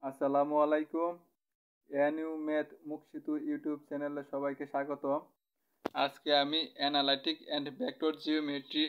আসসালামু আলাইকুম। NU math মুকসিতু YouTube চ্যানেলে সবাইকে স্বাগত। আজকে আমি অ্যানালাইটিক অ্যান্ড ভেক্টর জিওমেট্রি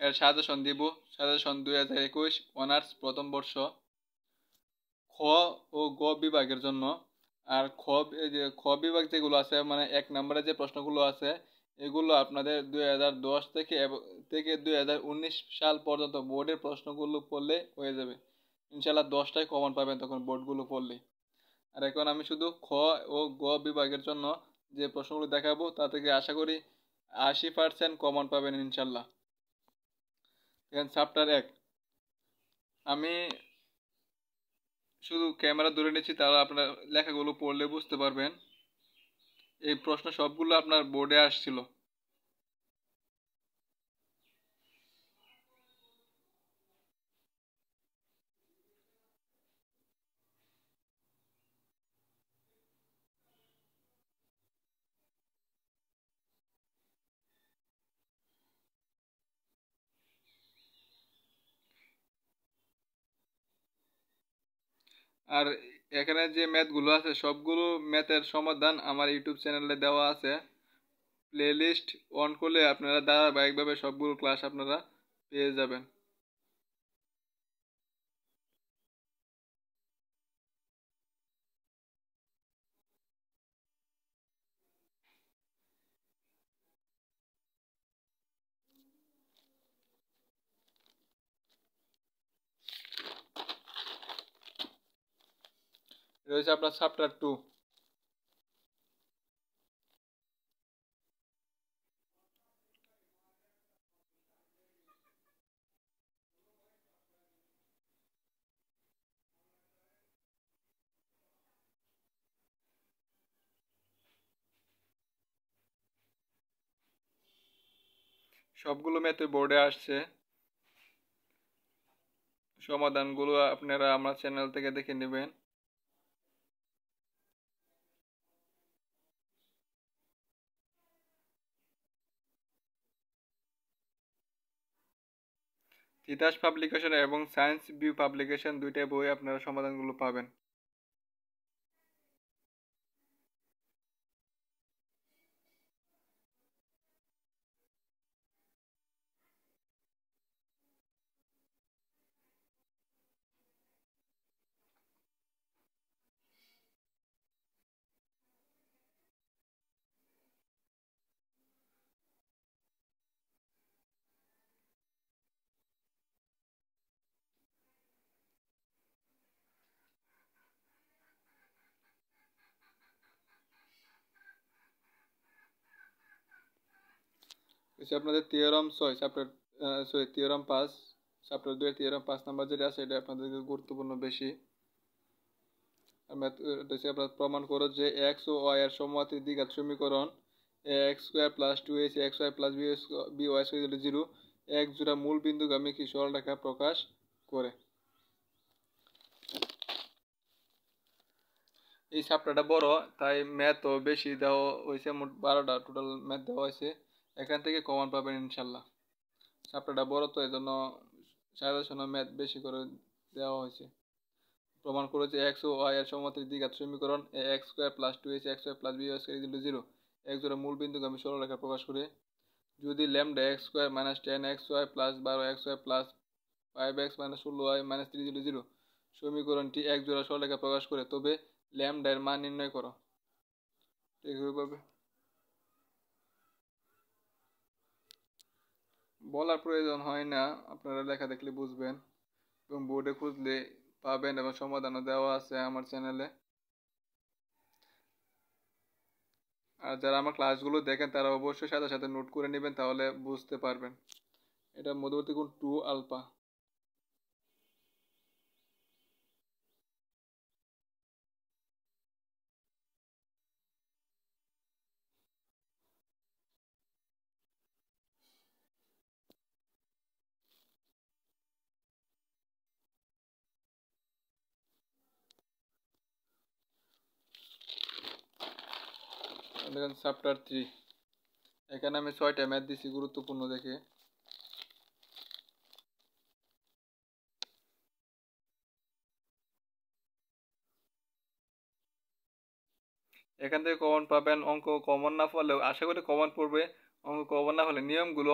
এর সাজেশন দিব। সাজেশন 2021 অনার্স প্রথম বর্ষ খ ও গ বিভাগের জন্য। আর খ বিভাগ যেগুলো আছে মানে 1 নম্বরে যে প্রশ্নগুলো আছে এগুলো আপনাদের 2010 থেকে 2019 সাল পর্যন্ত বোর্ডের প্রশ্নগুলো পড়লে হয়ে যাবে। ইনশাল্লাহ 10টাই কমন পাবেন তখন বোর্ডগুলো পড়লে। আর এখন আমি শুধু খ ও গ বিভাগের জন্য যে প্রশ্নগুলো দেখাবো তা থেকে আশা করি 80% কমন পাবেন ইনশাল্লাহ। এখন চ্যাপ্টার 1 আমি শুধু ক্যামেরা ধরে নিচ্ছি, তাহলে আপনার লেখাগুলো পড়লে বুঝতে পারবেন। এই প্রশ্ন সবগুলো আপনার বোর্ডে আসছিল। আর এখানে যে ম্যাথগুলো আছে সবগুলো ম্যাথের সমাধান আমার ইউটিউব চ্যানেলে দেওয়া আছে। প্লে লিস্ট অন করলে আপনারা ধারাবাহিকভাবে সবগুলো ক্লাস আপনারা পেয়ে যাবেন। রয়েছে আপনার চ্যাপ্টার 2। সবগুলো ম্যাথে বোর্ডে আসছে। সমাধানগুলো আপনারা আমার চ্যানেল থেকে দেখে নেবেন। তিতাস পাবলিকেশন এবং সায়েন্স ভিউ পাবলিকেশন দুইটাই বই আপনারা সমাধানগুলো পাবেন। আপনাদের থিওরাম 6 চ্যাপ্টার, থিওরাম 5, চ্যাপ্টার 2 এর থিওরাম 5 নাম্বার যেটা আছে এটা আপনাদের গুরুত্বপূর্ণ বেশি। আর ম্যাথ এটা হচ্ছে আপনার প্রমাণ করো যে এক্স ও ওয়াই এর সমমাত্রিক দ্বিঘাত সমীকরণ x square plus 2 x y plus b y square 0 এক জোড়া মূল বিন্দুগামী কি সরলরেখা প্রকাশ করে। এই চ্যাপ্টারটা বড়, তাই ম্যাথও বেশি দেওয়া হয়েছে, মোট 12টা টোটাল ম্যাথ দেওয়া হয়েছে। এখান থেকে কমন পাবেন ইনশাল্লাহ। চ্যাপ্টারটা বড় তো এই জন্য সাজেশনে ম্যাথ বেশি করে দেওয়া হয়েছে। প্রমাণ করে যে এক্স ও ওয়াই এর সমমাত্রিক দ্বিঘাত সমীকরণ x square plus 2 x y plus b y square 0 এক জোড়া মূল বিন্দুগামী সরলরেখা প্রকাশ করে। যদি lambda x square minus 10 x y plus 12 x y plus 5 x minus 16 y minus 3 সমীকরণটি এক জোড়া সরলরেখা প্রকাশ করে, তবে ল্যামডা এর মান নির্ণয় করো। এইভাবে বলার প্রয়োজন হয় না, আপনারা লেখা দেখলে বুঝবেন এবং বোর্ডে খুঁজলে পাবেন এবং সমাধানও দেওয়া আছে আমার চ্যানেলে। আর যারা আমার ক্লাসগুলো দেখেন তারা অবশ্যই সাথে সাথে নোট করে নেবেন, তাহলে বুঝতে পারবেন। এটা মধ্যবর্তী কোণ 2 আলফা। দেখেন চ্যাপ্টার 3, এখানে আমি 6টা ম্যাথ দিছি গুরুত্বপূর্ণ দেখে। এখান থেকে কমন পাবেন। অঙ্ক কমন না পড়লেও আশা করি কমন পড়বে। অঙ্ক কমন না হলে নিয়মগুলো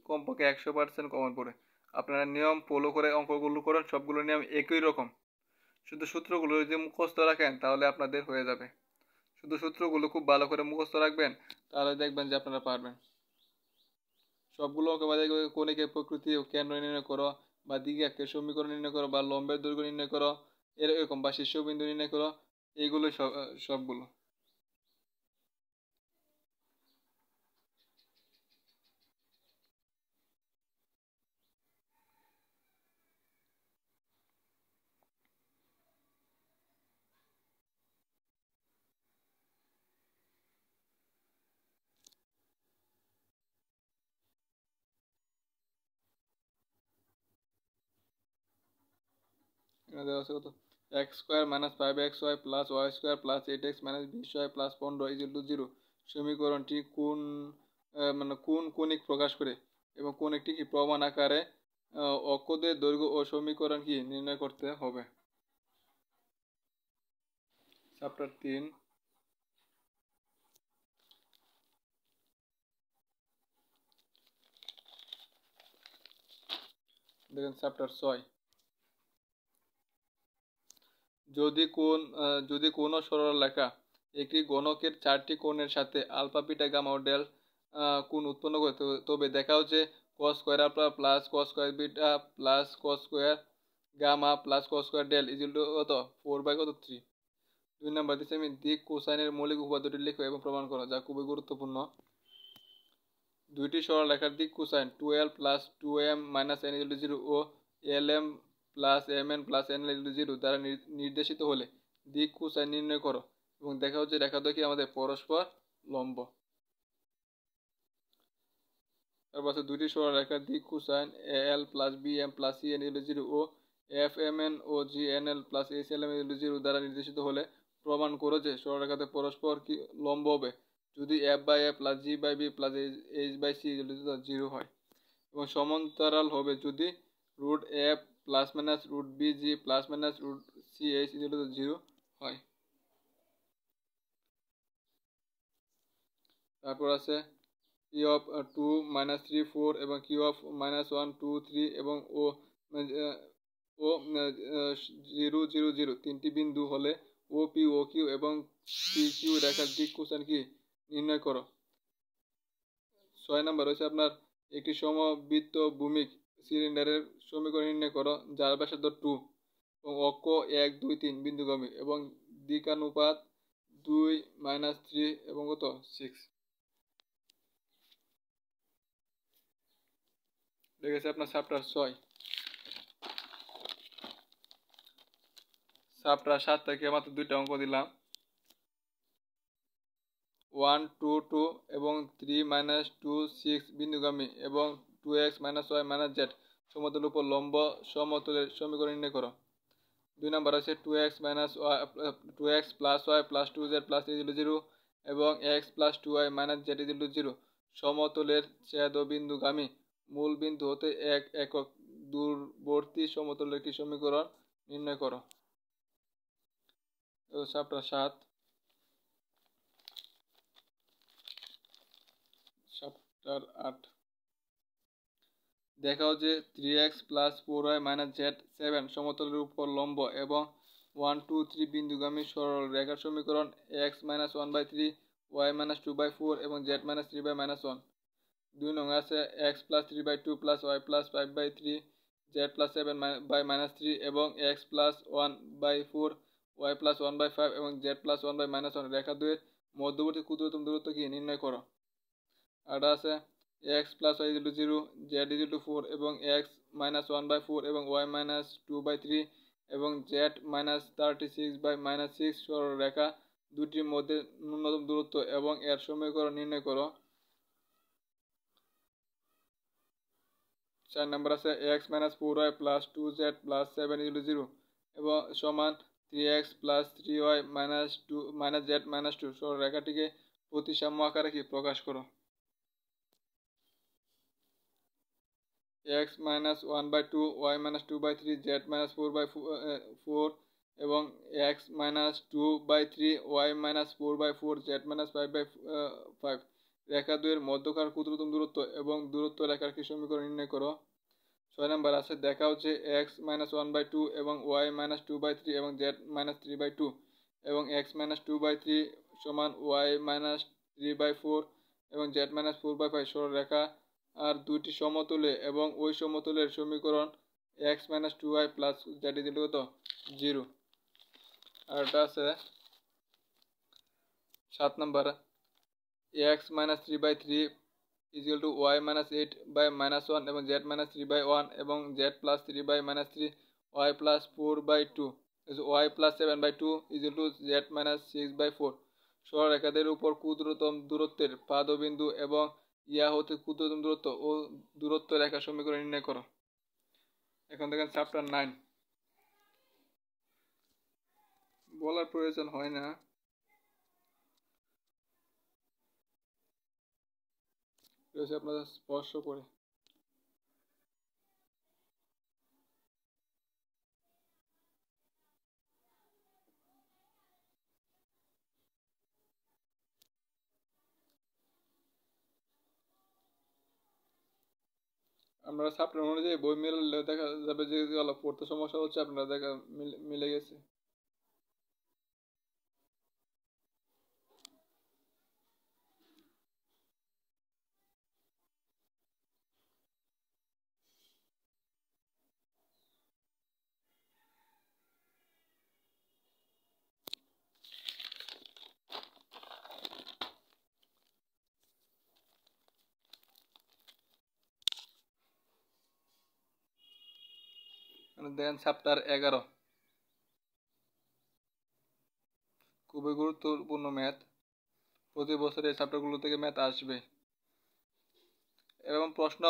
কমপক্ষে 100% কমন পড়ে। আপনারা নিয়ম ফলো করে অঙ্কগুলো করেন, সবগুলো নিয়ম একই রকম। শুধু সূত্রগুলো যদি মুখস্থ রাখেন তাহলে আপনাদের হয়ে যাবে। শুধু সূত্রগুলো খুব ভালো করে মুখস্থ রাখবেন, তাহলে দেখবেন যে আপনারা পারবেন। সবগুলো অঙ্ক বাদে কণিকের প্রকৃতি ও কেন্দ্র নির্ণয় করো, বা দ্বিঘাতের সমীকরণ নির্ণয় করো, বা লম্বের দৈর্ঘ্য নির্ণয় করো, এরকম, বা শীর্ষবিন্দু নির্ণয় করো, এইগুলো সবগুলো। এখানে দেওয়া আছে কত, x square minus 5xy plus y square plus 8x minus 20y plus 15 is to 0 সমীকরণটি কোন মানে কোন কণিক প্রকাশ করে, এবং কণিকটি কি প্রমাণ আকারে অক্ষদের দৈর্ঘ্য ও সমীকরণ কি নির্ণয় করতে হবে। চ্যাপ্টার 3 দেখেন, চ্যাপ্টার 6। যদি কোনো সরলরেখা একটি গণকের চারটি কোণের সাথে আলফা বিটা গামা ও ডেল কোণ উৎপন্ন করে, তবে দেখাও যে cos square alpha plus cos square beta plus cos square gamma plus cos square del is to কত 4/3। 2 নম্বর দিচ্ছি আমি, দিক কোসাইনের মৌলিক উপাদানটি লেখো এবং প্রমাণ করো, যা খুবই গুরুত্বপূর্ণ। দুইটি সরলরেখার দিক cosine 2l plus 2m minus n is to 0 ও lm plus mn plus n is to 0 দ্বারা নির্দেশিত হলে দিক কোসাইন নির্ণয় করো, এবং দেখা হচ্ছে রেখাদ্বয় কি আমাদের পরস্পর লম্ব। তারপর আছে দুইটি সরলরেখার দিক cosine al plus bm plus cn is to 0 ও fmn ও gnl plus hlm is to 0 দ্বারা নির্দেশিত হলে প্রমাণ করো যে সরলরেখাতে পরস্পর কি লম্ব হবে যদি f by a plus g by b plus h by c is to 0 হয়, এবং সমান্তরাল হবে যদি root f plus minus root b g plus minus root c h is to 0 হয়। তারপর আছে কিউ অফ 2 মাইনাস 3 4 এবং কিউ অফ মাইনাস 1 2 3 এবং ও 0 0 0 তিনটি বিন্দু হলে ও পি ও কিউ এবং পি কিউ রেখার দিক কোসাইন কি নির্ণয় করো। 6 নম্বর হচ্ছে আপনার একটি সমবৃত্ত ভূমিক সিলিন্ডারের সমীকরণ নির্ণয় করো যার ব্যাসার্ধ 2 এবং অক্ষ 1 2 3 বিন্দুগামী এবং দিকানুপাত 2 - 3 এবং কত 6। দেখেছে আপনার চ্যাপ্টার 6। চ্যাপ্টার 7 থেকে মাত্র দুইটা অঙ্ক দিলাম, 1 2 2 এবং 3 - 2 6 বিন্দুগামী এবং 2x - y - z সমতলের উপর লম্ব সমতলের সমীকরণ নির্ণয় করো। 2 নম্বর আছে 2x plus y plus 2z plus 0 এবং x plus 2y minus z 0 সমতলের ছেদবিন্দুগামী মূল বিন্দু হতে এক একক দূরবর্তী সমতলের একটি সমীকরণ নির্ণয় করো। চ্যাপ্টার 7। চ্যাপ্টার 8 দেখাও যে 3x plus 4y minus z 7 সমতলের উপর লম্ব এবং 1 2 3 বিন্দুগামী সরল রেখার সমীকরণ x মাইনাস 1/3 y মাইনাস 2/4 এবং z মাইনাস 3/-1। 2 নং আছে x plus 3/2 plus y plus 5/3 z plus 7/-3 এবং x প্লাস 1/4 y প্লাস 1/5 এবং z প্লাস 1/-1 রেখা দুয়ের মধ্যবর্তী ক্ষুদ্রতম দূরত্ব কি নির্ণয় করো। আর আছে x প্লাস y 0 z 4 এবং x মাইনাস 1/4 এবং y মাইনাস 2/3 এবং z মাইনাস 36/-6 সরলরেখা দুটির মধ্যে ন্যূনতম দূরত্ব এবং এর সমীকরণ নির্ণয় করো। 4 নম্বর আছে x minus 4y plus 2z plus 7 0 এবং সমান 3x plus 3y minus 2 minus z minus 2 সরলরেখাটিকে প্রতিসাম্য আকারে কি প্রকাশ করো। x minus 1/2 y minus 2/3 z minus 4/4 এবং x-2/3 y-4/4 z-5/5 রেখা দুইয়ের মধ্যকার ক্ষুদ্রতম দূরত্ব এবং দূরত্ব রেখার কি সমীকরণ নির্ণয় করো। 6 নম্বর আছে দেখাও যে x-1/2 এবং y-2/3 এবং z-3/2 এবং x-2/3 সমান y-3/4 এবং z-4/5 সরলরেখা আর দুইটি সমতলে এবং ওই সমতলের সমীকরণ x-2y প্লাস z কত 0। আর এটা আছে 7 নম্বর x-3/3 y-8/-1 এবং z-3/1 এবং z+3/-3 y+4/2 y+7/2 z-6/4 সরলরেখাদের উপর ক্ষুদ্রতম দূরত্বের পাদবিন্দু এবং ইয়া হতে ক্ষুদ্রতম দূরত্ব ও দূরত্ব রেখা সমীকরণ নির্ণয় করো। এখন দেখেন চ্যাপ্টার 9 বলার প্রয়োজন হয় না, আপনাদের স্পর্শ করে। আমরা চ্যাপ্টার অনুযায়ী বই মিলালে দেখা যাবে যে পড়তে সমস্যা হচ্ছে আপনারা দেখা মিলে গেছে। দেখেন চ্যাপ্টার 11 খুবই গুরুত্বপূর্ণ ম্যাথ। প্রতি বছর এই চ্যাপ্টারগুলো থেকে ম্যাথ আসবে এবং প্রশ্ন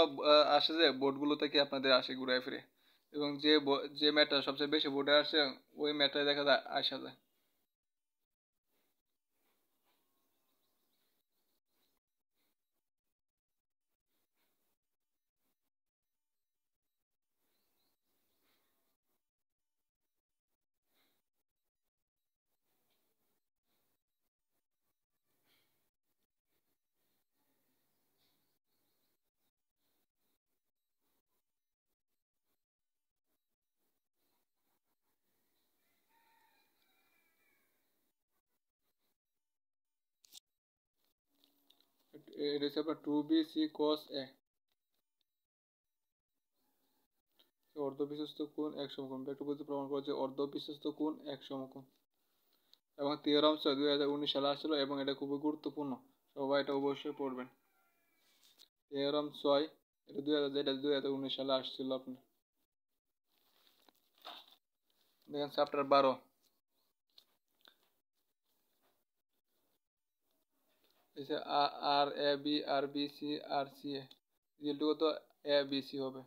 আসে যে বোর্ডগুলো থেকে আপনাদের আসে ঘুরে ফিরে, এবং যে ম্যাথটা সবচেয়ে বেশি বোর্ডে আসে ওই ম্যাথটাই দেখা যায় আসা যায়। এটা হচ্ছে আপনার 2bc cos a অর্ধবিশিষ্ট কোণ এক সমকোণ। ভেক্টর পদ্ধতি প্রমাণ করে যে অর্ধবিশিষ্ট কোণ এক সমকোণ, এবং থিওরাম 2019 সালে আসছিল এবং এটা খুবই গুরুত্বপূর্ণ, সবাই এটা অবশ্যই পড়বেন। থিওরাম 6 এটা 2019 সালে আসছিল আপনার। দেখেন chapter 12 R A B R B C R C এ যেটুকু তো এ বি সি হবে।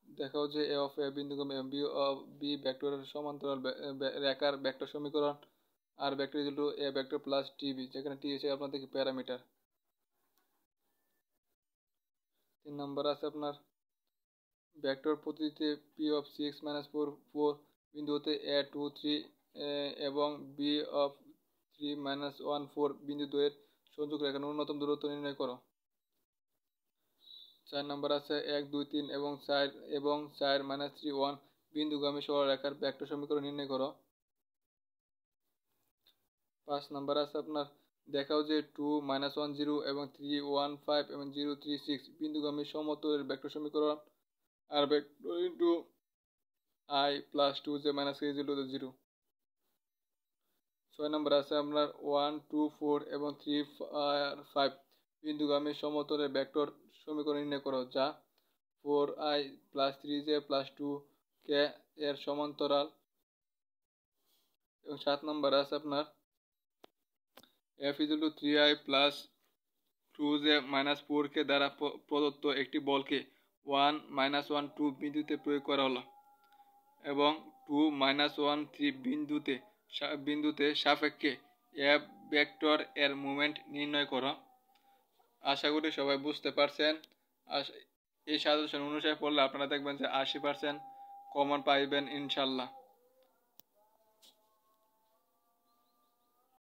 দেখাও যে এ অফ এ বিন্দুগম এবং বি অফ বি ভেক্টরের সমান্তরাল রেখার ভেক্টর সমীকরণ R vector equal to A vector plus T B, যেখানে টি হচ্ছে আপনাদের প্যারামিটার। 3 নম্বর আছে আপনার ভেক্টর পদ্ধতিতে পি অফ 6-4 বিন্দু হতে এ 2-3 এবং বি অফ 3-1-4 বিন্দু দ্বয়ের সংযোগ রেখার ন্যূনতম দূরত্ব নির্ণয় করো। 4 নম্বর আছে 1-2-3 এবং 4-3-1 বিন্দুগামী সরলরেখার ভেক্টর সমীকরণ নির্ণয় করো। 5 নম্বর আছে আপনার দেখাও যে 2-1-0 এবং 3-1-5 এবং 0-3-6 বিন্দুগামী সমতলের ভেক্টর সমীকরণ R vector into I plus 2j minus 0। 6 number আছে আপনার 1-2-4 এবং 3-5 বিন্দুগামী সমতলের ভেক্টর সমীকরণ নির্ণয় করো, যা 4i plus 3j plus 2k এর সমান্তরাল। এবং 7 নম্বর আছে আপনার f equal to 3i plus 2j minus 4k দ্বারা প্রদত্ত একটি বলকে 1-1-2 বিন্দুতে প্রয়োগ করা হলো এবং 2-1-3 বিন্দুতে সাপেক্ষে এফ ভেক্টর এর মোমেন্ট নির্ণয় করো। আশা করি সবাই বুঝতে পারছেন। এই সাজেশন অনুসারে পড়লে আপনারা দেখবেন যে 80% কমন পাইবেন ইনশাল্লাহ।